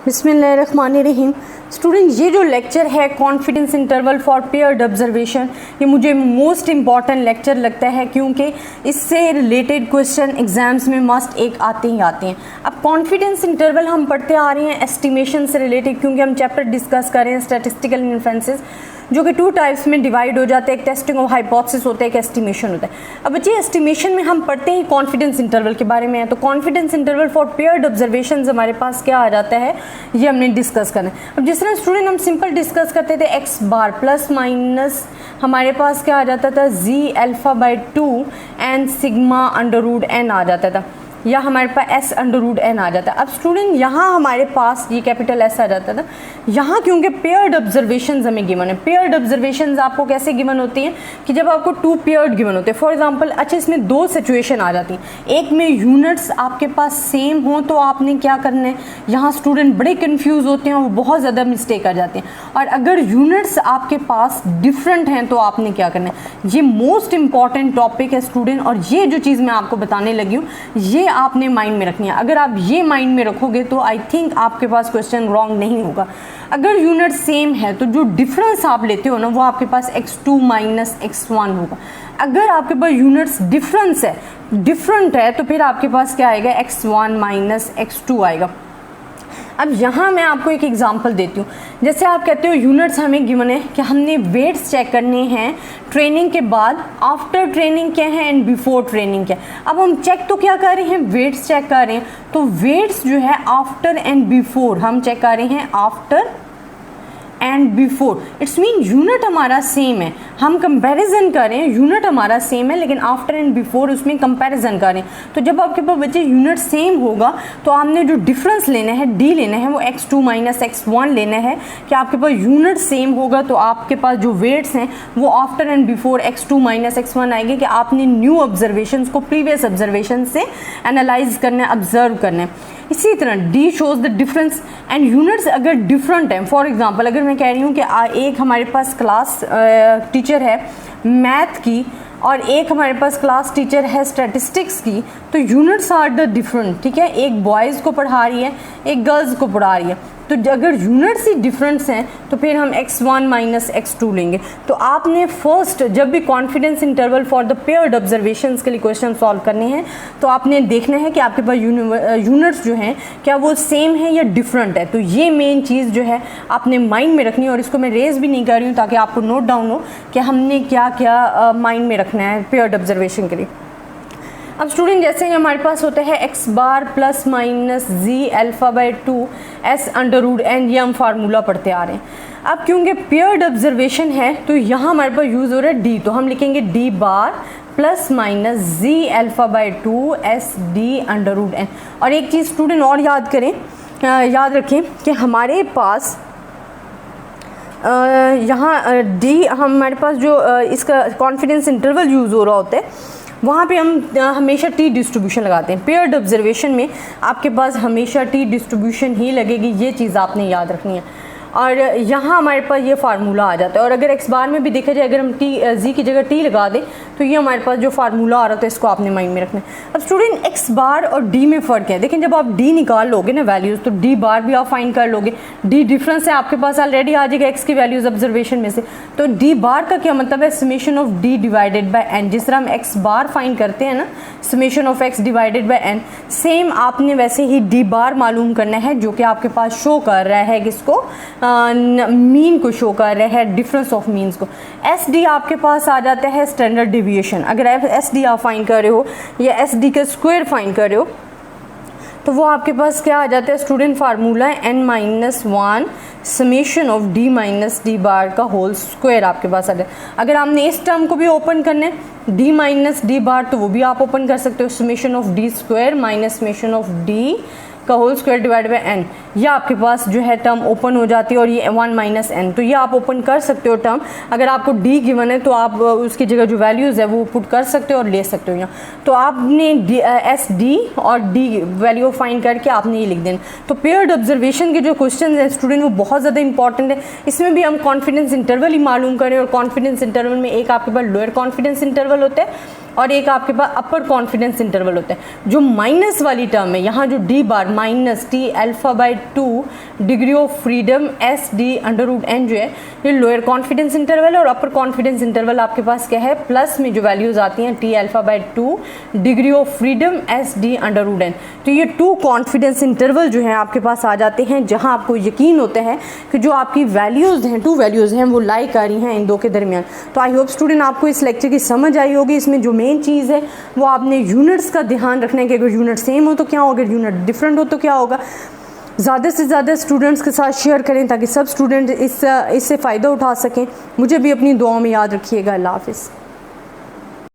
बिस्मिल्लाहिर्रहमानिर्रहीम। स्टूडेंट, ये जो लेक्चर है confidence interval for paired observation, ये मुझे मोस्ट इम्पॉर्टेंट लेक्चर लगता है क्योंकि इससे रिलेटेड क्वेश्चन एग्जाम्स में मस्ट एक आते ही आते हैं। अब कॉन्फिडेंस इंटरवल हम पढ़ते आ रहे हैं एस्टिमेशन से रिलेटेड, क्योंकि हम चैप्टर डिस्कस कर रहे हैं स्टैटिस्टिकल इन्फ्रेंसेस, जो कि टू टाइप्स में डिवाइड हो जाते हैं। एक टेस्टिंग ऑफ हाइपोथेसिस होता है, एक एस्टिमेशन होता है। अब बच्चे एस्टिमेशन में हम पढ़ते हैं कॉन्फिडेंस इंटरवल के बारे में है, तो confidence interval for paired observations हमारे पास क्या आ जाता है, ये हमने डिस्कस करना है। अब जिस तरह स्टूडेंट हम सिंपल डिस्कस करते थे एक्स बार प्लस माइनस हमारे पास क्या आ जाता था, Z alpha by 2 and sigma under root N आ जाता था, या हमारे पास एस अंडर रूट एन आ जाता है। अब स्टूडेंट यहाँ हमारे पास ये कैपिटल एस आ जाता था। यहाँ क्योंकि पेयर्ड ऑब्जर्वेशंस हमें गिवन है, पेयर्ड ऑब्जर्वेशंस आपको कैसे गिवन होती हैं कि जब आपको टू पेयर्ड गिवन होते हैं। फॉर एग्जांपल, अच्छा इसमें दो सिचुएशन आ जाती हैं, एक में यूनिट्स आपके पास सेम हो तो आपने क्या करना है, यहाँ स्टूडेंट बड़े कन्फ्यूज़ होते हैं, वो बहुत ज़्यादा मिस्टेक कर जाते हैं। और अगर यूनिट्स आपके पास डिफरेंट हैं तो आपने क्या करना है, ये मोस्ट इंपॉर्टेंट टॉपिक है स्टूडेंट, और ये जो चीज़ मैं आपको बताने लगी हूँ ये आपने माइंड में रखनी है। अगर आप ये माइंड में रखोगे तो आई थिंक आपके पास क्वेश्चन रॉन्ग नहीं होगा। अगर यूनिट सेम है तो जो डिफरेंस आप लेते हो ना, वो आपके पास x2 माइनस x1 होगा। अगर आपके पास यूनिट्स डिफरेंट है तो फिर आपके पास क्या आएगा, x1 माइनस x2 आएगा। अब यहाँ मैं आपको एक एग्जांपल देती हूँ। जैसे आप कहते हो यूनिट्स हमें गिवन है कि हमने वेट्स चेक करने हैं ट्रेनिंग के बाद, आफ्टर ट्रेनिंग क्या है एंड बिफोर ट्रेनिंग क्या है। अब हम चेक तो क्या कर रहे हैं, वेट्स चेक कर रहे हैं, तो वेट्स जो है आफ्टर एंड बिफोर हम चेक कर रहे हैं, after and before. It's mean unit हमारा सेम है, हम कंपैरिजन कर रहे हैं, यूनिट हमारा सेम है लेकिन आफ्टर एंड बिफोर उसमें कंपैरिजन कर रहे हैं। तो जब आपके पास बच्चे यूनिट सेम होगा तो आपने जो डिफरेंस लेना है, डी लेना है, वो x2 माइनस x1 लेना है कि आपके पास यूनिट सेम होगा तो आपके पास जो वेट्स हैं वो after and before x2 minus x1 आएंगे कि आपने न्यू ऑब्जर्वेशन को प्रीवियस ऑब्जर्वेशन से एनालाइज करना है, ऑब्जर्व करना है। इसी तरह D shows the difference and units अगर डिफरेंट हैं, फॉर एग्जांपल अगर मैं कह रही हूँ कि एक हमारे पास क्लास टीचर है मैथ की और एक हमारे पास क्लास टीचर है स्टैटिस्टिक्स की, तो यूनिट्स आर द डिफरेंट, ठीक है। एक बॉयज़ को पढ़ा रही है, एक गर्ल्स को पढ़ा रही है, तो अगर यूनिट्स ही डिफरेंस हैं तो फिर हम x1 माइनस x2 लेंगे। तो आपने फर्स्ट जब भी confidence interval for the paired observations के लिए क्वेश्चन सॉल्व करने हैं तो आपने देखना है कि आपके पास यूनिट्स जो हैं क्या वो सेम है या डिफरेंट है। तो ये मेन चीज़ जो है आपने माइंड में रखनी है, और इसको मैं रेज भी नहीं कर रही हूँ ताकि आपको नोट डाउन हो कि हमने क्या क्या माइंड में रखना है पेयर्ड ऑब्जर्वेशन के लिए। अब स्टूडेंट जैसे हमारे पास होता है X bar plus minus Z alpha by 2 S under root N, ये हम फार्मूला पढ़ते आ रहे हैं। अब क्योंकि पेयर्ड ऑब्जर्वेशन है तो यहाँ हमारे पास यूज़ हो रहा है डी, तो हम लिखेंगे D bar plus minus Z alpha by 2 S D under root N. और एक चीज़ स्टूडेंट और याद करें, याद रखें कि हमारे पास यहाँ डी हमारे पास जो इसका कॉन्फिडेंस इंटरवल यूज़ हो रहा होता है वहाँ पे हम हमेशा टी डिस्ट्रीब्यूशन लगाते हैं। पेयर्ड ऑब्जर्वेशन में आपके पास हमेशा टी डिस्ट्रीब्यूशन ही लगेगी, ये चीज़ आपने याद रखनी है। और यहाँ हमारे पास ये फार्मूला आ जाता है, और अगर एक्स बार में भी देखा जाए अगर हम जी की जगह टी लगा दें तो ये हमारे पास जो फार्मूला आ रहा था इसको आपने माइंड में रखना है। अब स्टूडेंट एक्स बार और डी में फ़र्क है, लेकिन जब आप डी निकाल लोगे ना वैल्यूज़ तो डी बार भी आप फाइंड कर लोगे। डी डिफरेंस है आपके पास ऑलरेडी आ जाएगा एक्स की वैल्यूज़ ऑब्जर्वेशन में से, तो डी बार का क्या मतलब है, summation of D divided by N. जिस तरह हम एक्स बार फाइंड करते हैं ना, summation of X divided by N, same आपने वैसे ही डी बार मालूम करना है जो कि आपके पास शो कर रहा है किसको, मीन को शो कर रहा है, डिफरेंस ऑफ मीन्स को। एस डी आपके पास आ जाता है स्टैंडर्ड डिविएशन। अगर एस डी आप फाइंड कर रहे हो या एस डी का स्क्वायर फाइंड कर रहे हो तो वो आपके पास क्या आ जाता है स्टूडेंट, फार्मूला है N minus 1 summation of D minus D bar का होल स्क्वायर आपके पास आ जाए। अगर आपने इस टर्म को भी ओपन करना है डी माइनस डी बार तो वो भी आप ओपन कर सकते हो, summation of D square minus summation of D का whole square divide by N, यह आपके पास जो है टर्म ओपन हो जाती है, और ये 1 माइनस एन, तो ये आप ओपन कर सकते हो टर्म। अगर आपको डी गिवन है तो आप उसकी जगह जो वैल्यूज़ है वो पुट कर सकते हो और ले सकते हो यहाँ। तो आपने एस डी और डी वैल्यू फाइंड करके आपने ये लिख देना। तो पेयर्ड ऑब्जर्वेशन के जो क्वेश्चन हैं स्टूडेंट वो बहुत ज़्यादा इंपॉर्टेंट है। इसमें भी हम कॉन्फिडेंस इंटरवल ही मालूम करें, और कॉन्फिडेंस इंटरवल में एक आपके पास लोअर कॉन्फिडेंस इंटरवल होता है और एक आपके पास अपर कॉन्फिडेंस इंटरवल होता है। जो माइनस वाली टर्म है यहाँ जो D bar minus T alpha by 2 degree of freedom S D under root N जो है ये लोअर कॉन्फिडेंस इंटरवल है, और अपर कॉन्फिडेंस इंटरवल आपके पास क्या है प्लस में जो वैल्यूज आती हैं T alpha by 2 degree of freedom S D under root N. तो ये 2 कॉन्फिडेंस इंटरवल जो है आपके पास आ जाते हैं जहाँ आपको यकीन होता है कि जो आपकी वैल्यूज़ हैं 2 वैल्यूज़ हैं वो लाइक आ रही हैं इन दो के दरमियान। तो आई होप स्टूडेंट आपको इस लेक्चर की समझ आई होगी। इसमें जो मेन चीज़ है वो आपने यूनिट्स का ध्यान रखना है कि अगर यूनिट सेम हो तो क्या होगा, अगर यूनिट डिफरेंट हो तो क्या होगा। ज़्यादा से ज़्यादा स्टूडेंट्स के साथ शेयर करें ताकि सब स्टूडेंट इससे फ़ायदा उठा सकें। मुझे भी अपनी दुआओं में याद रखिएगा। अल्लाह हाफ़िज़।